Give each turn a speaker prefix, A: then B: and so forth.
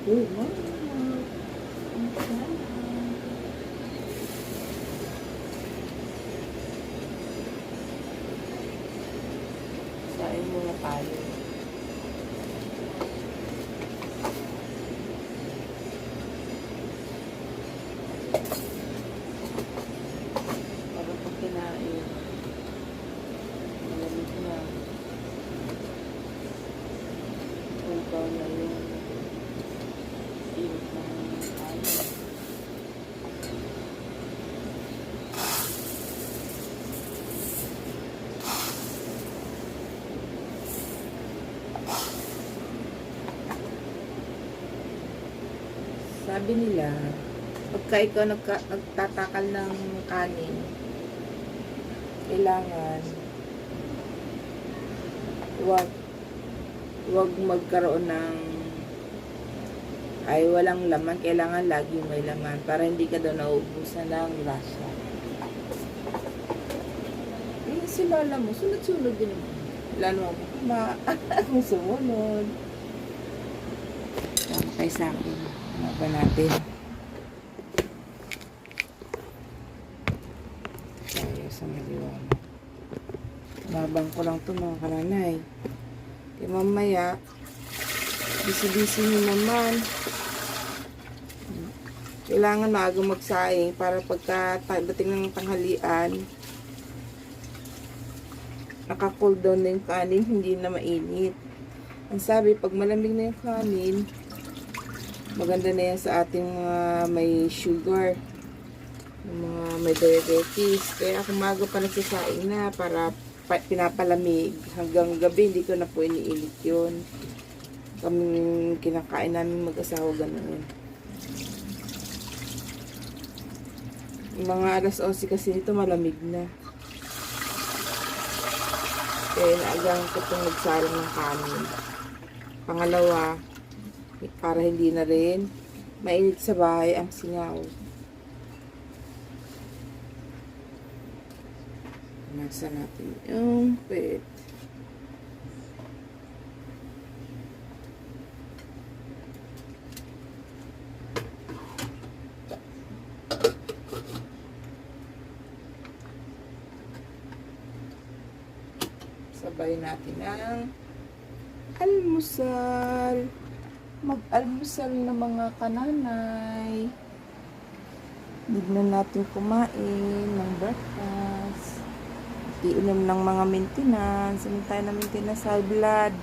A: Oo nga.
B: Sain muna tayo. Para pag kinain, malamig na. Ugaw na yung init ng kanin.
A: Sabi nila, pagka ikaw nagtatakal ng kanin, kailangan wag magkaroon ng walang laman. Kailangan lagi may laman para hindi ka daw nauubusan ng grasya. Si lola mo, sunod-sunod din naman. Lalo ako kung sumunod. Tama kayo sa akin. Ano ba natin? Tayo sa maliwanag. Labang ko lang ito mga kananay. Kaya mamaya, busy-busy nyo naman. Kailangan maaga magsaing para pagka dating ng tanghalian, naka-cool down na yung kanin, hindi na mainit. Ang sabi, pag malamig na yung kanin, maganda na yan sa ating mga may sugar, mga may diabetes. Kaya ako maaga pa nagsasaing na para pinapalamig. Hanggang gabi, hindi ko na po iniinit yun. Kaming kinakain namin mag-asawa ganoon. Mga alas 11 kasi nito malamig na. Kaya naagahan ko itong nagsalang ng kanin. Pangalawa, para hindi na rin mainit sa bahay ang singaw. Nasa natin yung pet. Sabay natin ang almusal. Mag-almusal na mga kananay. Hindi na natin kumain ng breakfast. Iinom ng mga maintenance. Inom tayo ng maintenance high blood.